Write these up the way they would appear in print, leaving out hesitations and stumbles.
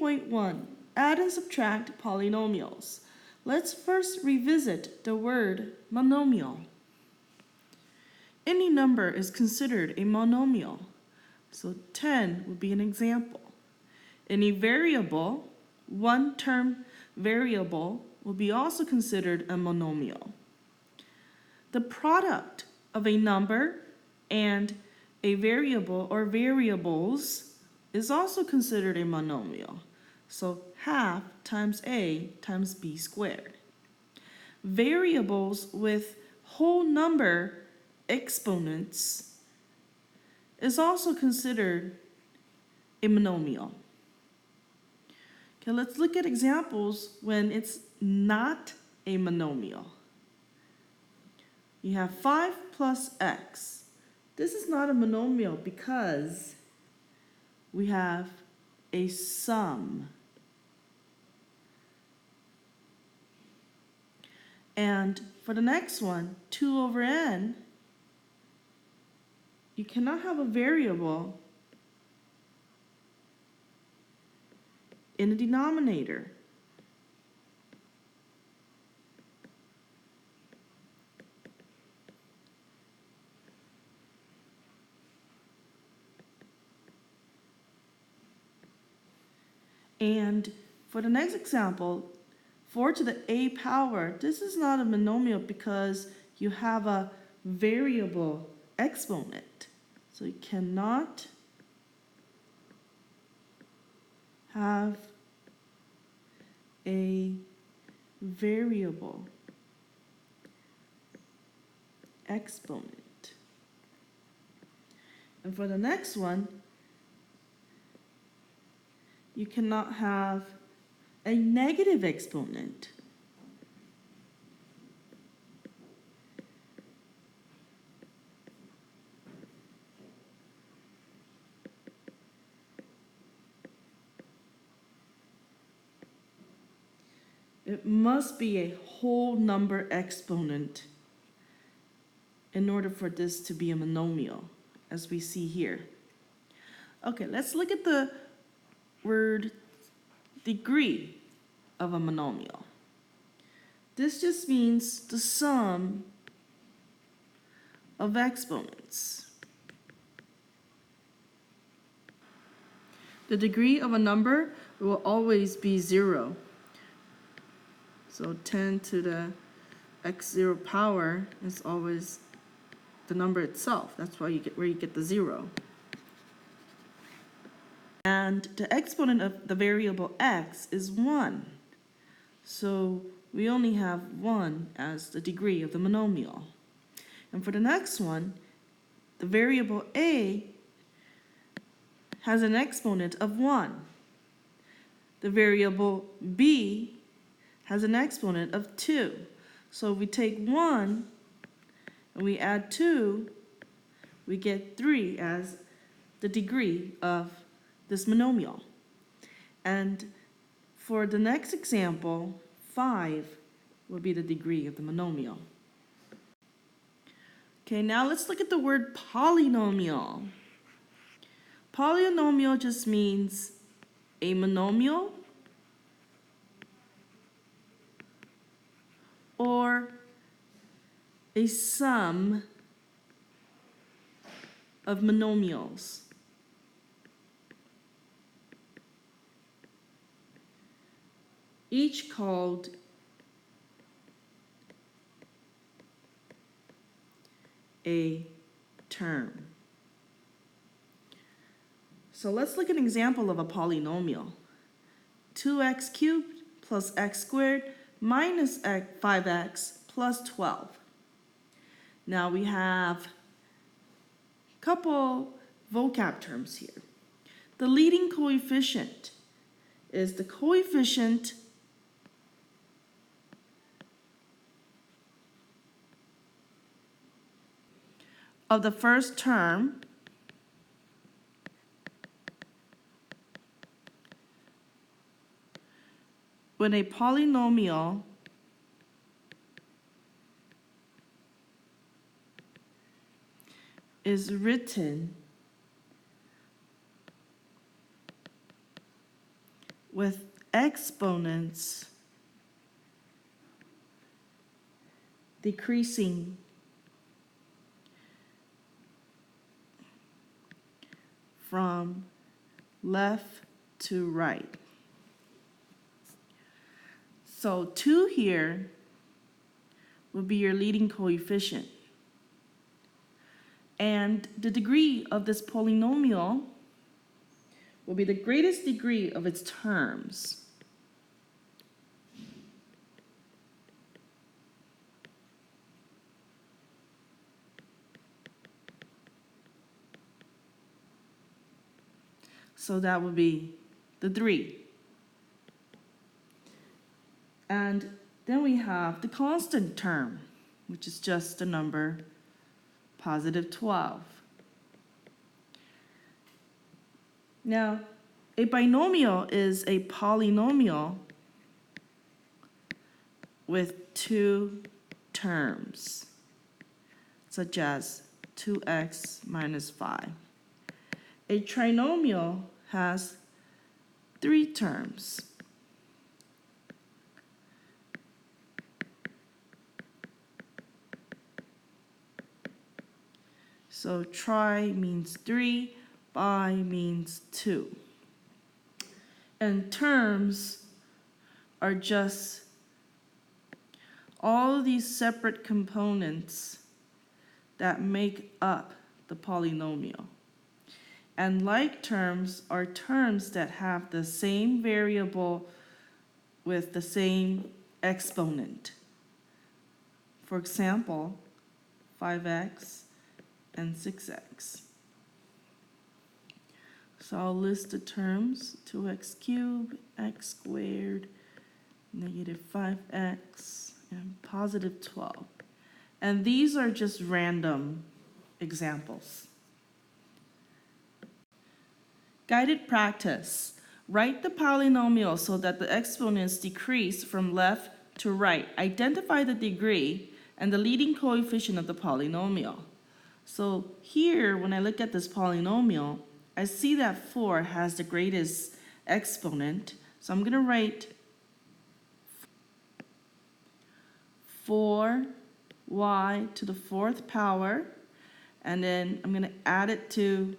8.1, add and subtract polynomials. Let's first revisit the word monomial. Any number is considered a monomial. So 10 would be an example. Any variable, one-term variable, will be also considered a monomial. The product of a number and a variable or variables is also considered a monomial. So half times a times b squared. Variables with whole number exponents is also considered a monomial. Okay, let's look at examples when it's not a monomial. You have 5 plus x. This is not a monomial because we have a sum. And for the next one, 2 over n, you cannot have a variable in the denominator. And for the next example, 4 to the a power, this is not a monomial because you have a variable exponent. So you cannot have a variable exponent. And for the next one, you cannot have a negative exponent. It must be a whole number exponent in order for this to be a monomial, as we see here. Okay, let's look at the word degree of a monomial. This just means the sum of exponents. The degree of a number will always be 0. So 10 to the x0 power is always the number itself. That's why where you get the 0. And the exponent of the variable x is 1. So we only have 1 as the degree of the monomial. And for the next one, the variable a has an exponent of 1. The variable b has an exponent of 2. So if we take 1 and we add 2, we get 3 as the degree of this monomial. And for the next example, 5 will be the degree of the monomial. Okay, now let's look at the word polynomial. Polynomial just means a monomial or a sum of monomials. Each called a term. So let's look at an example of a polynomial. 2x cubed plus x squared minus 5x plus 12. Now we have a couple vocab terms here. The leading coefficient is the coefficient of the first term when a polynomial is written with exponents decreasing from left to right. So 2 here will be your leading coefficient. And the degree of this polynomial will be the greatest degree of its terms. So that would be the 3. And then we have the constant term, which is just the number positive 12. Now, a binomial is a polynomial with 2 terms, such as 2x minus 5. A trinomial has 3 terms. So tri means 3, bi means 2. And terms are just all of these separate components that make up the polynomial. And like terms are terms that have the same variable with the same exponent. For example, 5x and 6x. So I'll list the terms: 2x cubed, x squared, negative 5x, and positive 12. And these are just random examples. Guided practice. Write the polynomial so that the exponents decrease from left to right. Identify the degree and the leading coefficient of the polynomial. So here, when I look at this polynomial, I see that 4 has the greatest exponent. So I'm going to write 4y to the 4th power, and then I'm going to add it to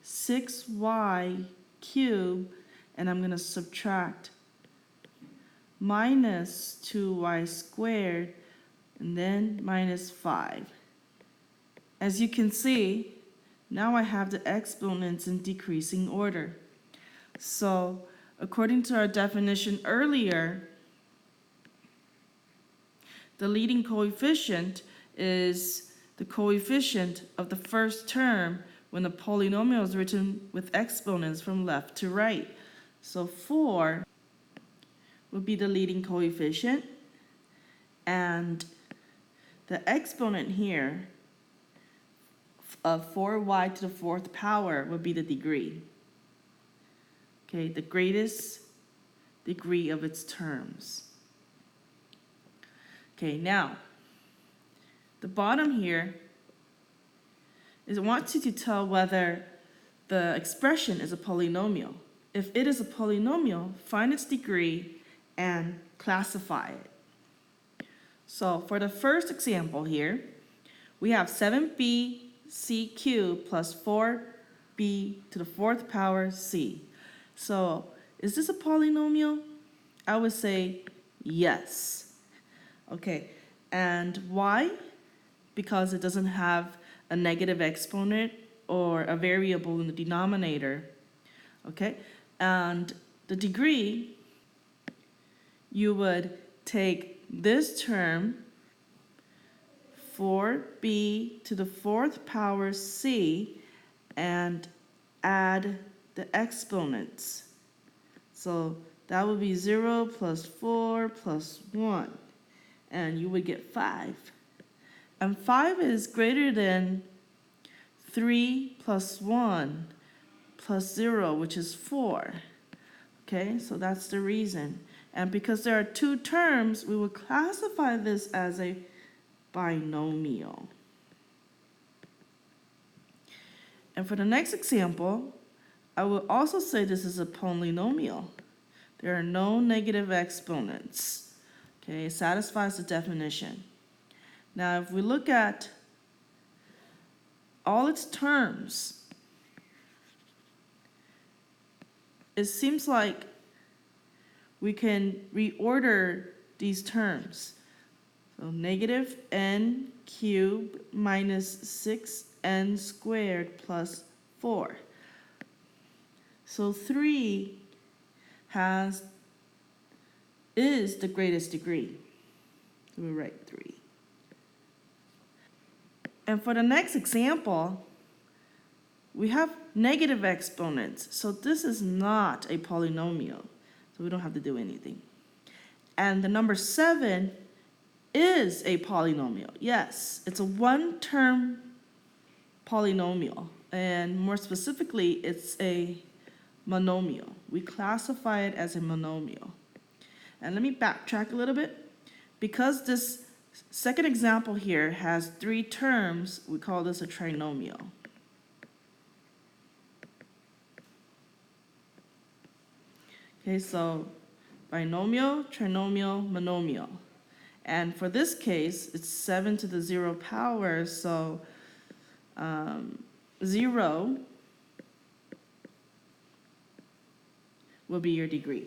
6y cubed, and I'm going to subtract minus 2y squared, and then minus 5. As you can see, now I have the exponents in decreasing order. So according to our definition earlier, the leading coefficient is the coefficient of the first term when the polynomial is written with exponents from left to right. So 4 would be the leading coefficient, and the exponent here of 4y to the 4th power would be the degree. Okay, the greatest degree of its terms. Okay, now, the bottom here is it wants you to tell whether the expression is a polynomial. If it is a polynomial, find its degree and classify it. So for the first example here, we have 7b c cubed plus 4b to the 4th power c. So is this a polynomial? I would say yes. Okay, and why? Because it doesn't have a negative exponent or a variable in the denominator. Okay, and the degree, you would take this term 4b to the 4th power c and add the exponents. So that would be 0 plus 4 plus 1, and you would get 5. And 5 is greater than 3 plus 1 plus 0, which is 4. Okay, so that's the reason. And because there are 2 terms, we would classify this as a binomial. And for the next example, I will also say this is a polynomial There are no negative exponents. Okay, it satisfies the definition. Now, if we look at all its terms, it seems like we can reorder these terms. So negative n cubed minus 6n squared plus 4. So 3 is the greatest degree. So we write 3. And for the next example, we have negative exponents. So this is not a polynomial. So we don't have to do anything. And the number 7 is a polynomial. Yes, it's a one-term polynomial. And more specifically, it's a monomial. We classify it as a monomial. And let me backtrack a little bit. Because this second example here has 3 terms, we call this a trinomial. Okay, so binomial, trinomial, monomial. And for this case, it's 7 to the 0 power, so 0 will be your degree.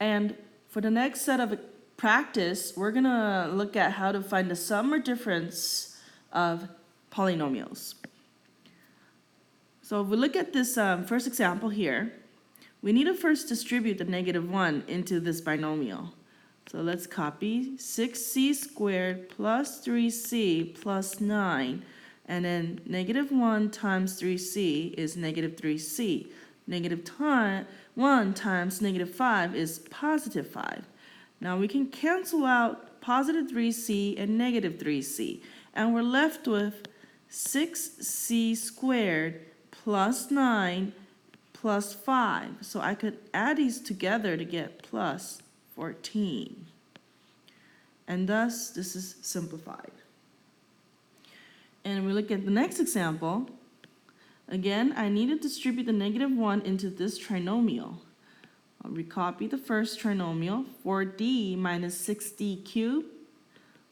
And for the next set of practice, we're going to look at how to find the sum or difference of polynomials. So if we look at this first example here, we need to first distribute the -1 into this binomial. So let's copy 6c squared plus 3c plus 9, and then -1 times 3c is -3c. -1 times -5 is +5. Now we can cancel out +3c and -3c, and we're left with 6c squared plus 9 plus 5. So I could add these together to get plus 14. And thus, this is simplified. And we look at the next example. Again, I need to distribute the -1 into this trinomial. I'll recopy the first trinomial, 4d minus 6d cubed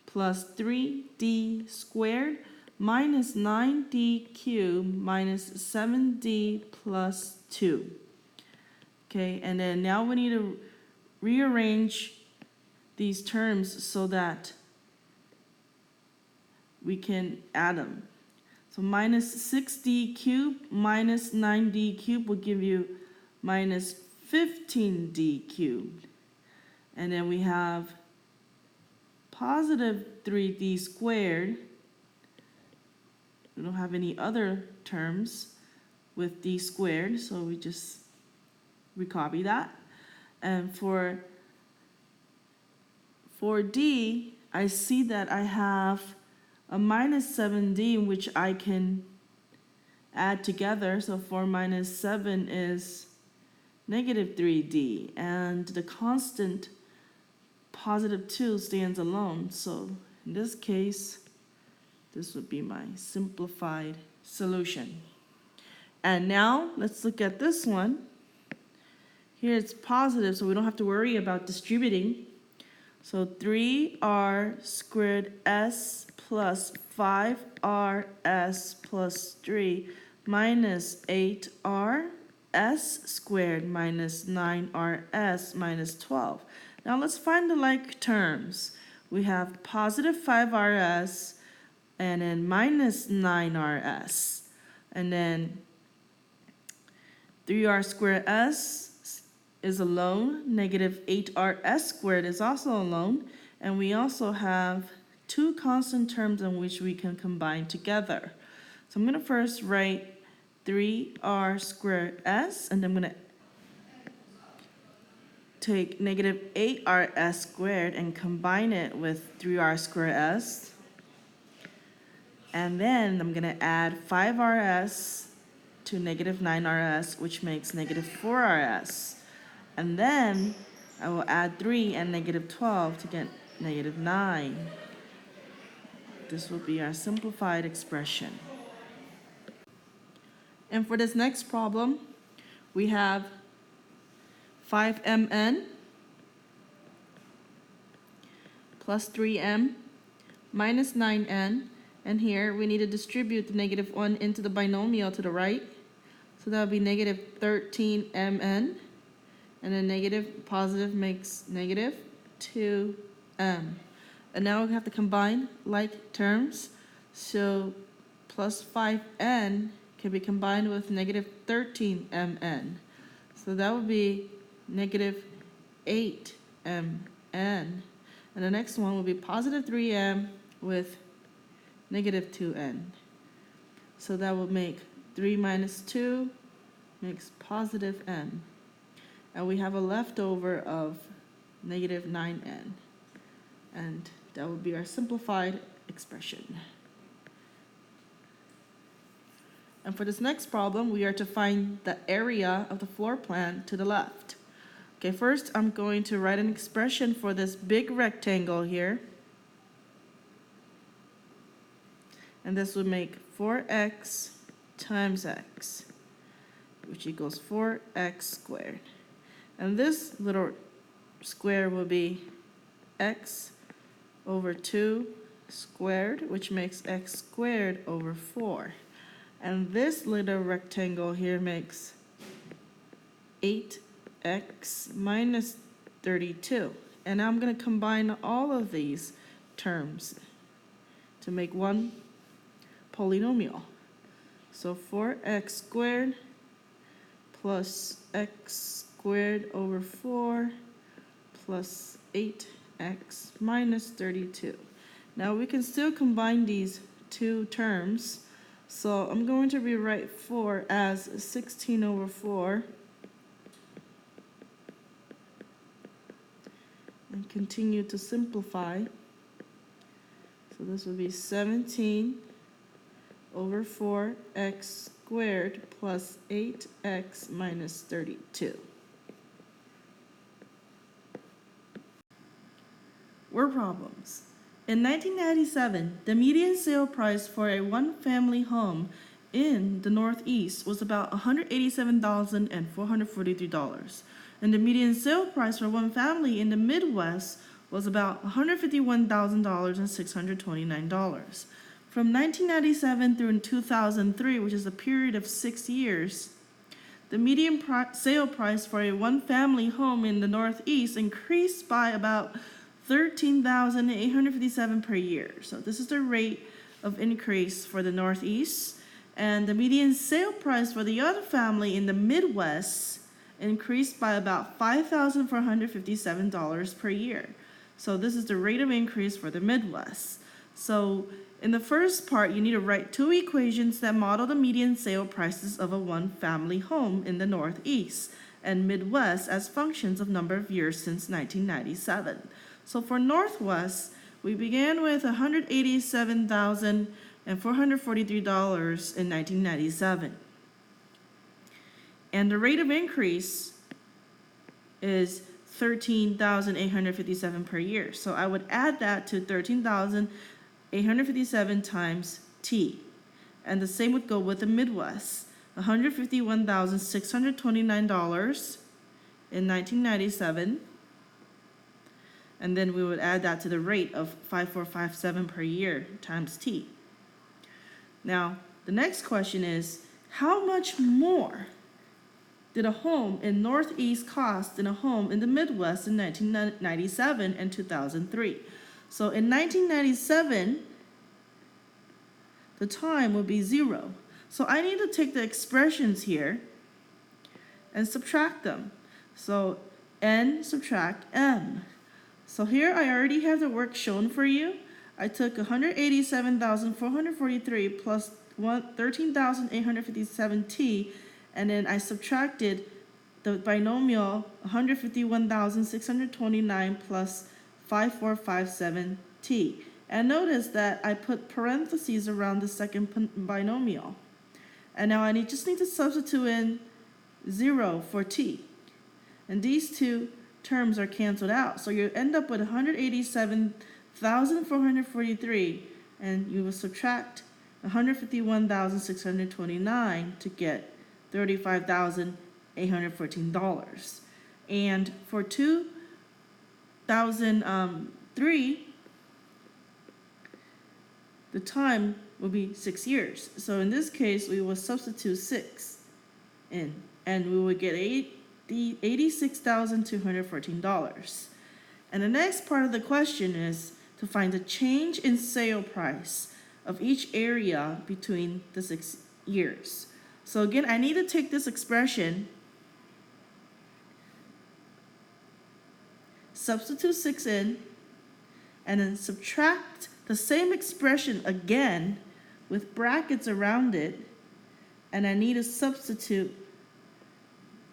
plus 3d squared minus 9d cubed minus 7d plus 2. Okay, and then now we need to rearrange these terms so that we can add them. So minus 6d cubed minus 9d cubed will give you minus 15d cubed. And then we have positive 3d squared. We don't have any other terms with d squared, so we just recopy that. And for d, I see that I have a minus 7d, which I can add together. So 4 minus 7 is negative 3d, and the constant positive 2 stands alone. So in this case, this would be my simplified solution. And now let's look at this one. Here it's positive, so we don't have to worry about distributing. So 3r squared s plus 5rs plus 3 minus 8r s squared minus 9rs minus 12. Now let's find the like terms. We have positive 5rs and then minus 9rs. And then 3r squared s is alone, negative 8rs squared is also alone, and we also have 2 constant terms in which we can combine together. So I'm going to first write 3r squared s, and then I'm going to take negative 8rs squared and combine it with 3r squared s. And then I'm going to add 5rs to negative 9rs, which makes negative 4rs. And then I will add 3 and negative 12 to get negative 9. This will be our simplified expression. And for this next problem, we have 5mn plus 3m minus 9n, and here we need to distribute the negative 1 into the binomial to the right. So that would be negative 13mn, and then negative positive makes negative 2m. And now we have to combine like terms. So plus 5n can be combined with negative 13mn. So that would be negative 8mn. And the next one will be positive 3m with negative 2n. So that will make 3 minus 2 makes positive n. And we have a leftover of negative 9n. And that would be our simplified expression. And for this next problem, we are to find the area of the floor plan to the left. Okay, first I'm going to write an expression for this big rectangle here. And this would make 4x times x, which equals 4x squared. And this little square will be x over 2 squared, which makes x squared over 4. And this little rectangle here makes 8x minus 32. And now I'm going to combine all of these terms to make one polynomial. So 4x squared plus x squared over 4 plus 8x minus 32. Now we can still combine these two terms. So I'm going to rewrite 4 as 16 over 4 and continue to simplify. So this will be 17 over 4x squared plus 8x minus 32. Word problems. In 1997, the median sale price for a one-family home in the Northeast was about $187,443, and the median sale price for one family in the Midwest was about $151,629. From 1997 through 2003, which is a period of 6 years, the median sale price for a one-family home in the Northeast increased by about $13,857 per year. So this is the rate of increase for the Northeast. And the median sale price for the other family in the Midwest increased by about $5,457 per year. So this is the rate of increase for the Midwest. So in the first part, you need to write two equations that model the median sale prices of a one-family home in the Northeast and Midwest as functions of number of years since 1997. So for Northwest, we began with $187,443 in 1997. And the rate of increase is $13,857 per year. So I would add that to 13,857 times T. And the same would go with the Midwest, $151,629 in 1997. And then we would add that to the rate of 5,457 per year times T. Now, the next question is, how much more did a home in Northeast cost than a home in the Midwest in 1997 and 2003? So in 1997, the time would be 0. So I need to take the expressions here and subtract them. So n subtract m. So here I already have the work shown for you. I took 187,443 plus 13,857t, and then I subtracted the binomial 151,629 plus 5,457t. And notice that I put parentheses around the second binomial. And now I just need to substitute in 0 for t. And these two terms are canceled out. So you end up with 187,443, and you will subtract 151,629 to get $35,814. And for 2003, the time will be 6 years. So in this case, we will substitute 6 in, and we will get $86,214. And the next part of the question is to find the change in sale price of each area between the 6 years. So again, I need to take this expression, substitute 6 in, and then subtract the same expression again with brackets around it, and I need to substitute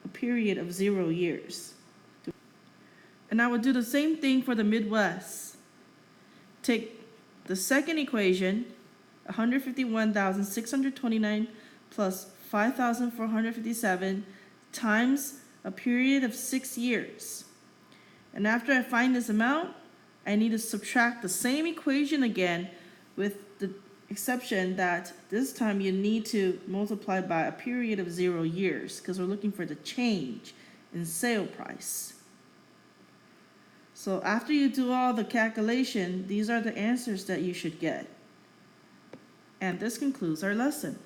a period of 0 years. And I would do the same thing for the Midwest. Take the second equation, 151,629 plus 5,457 times a period of 6 years. And after I find this amount, I need to subtract the same equation again, with the exception that this time you need to multiply by a period of 0 years, because we're looking for the change in sale price. So after you do all the calculation, these are the answers that you should get. And this concludes our lesson.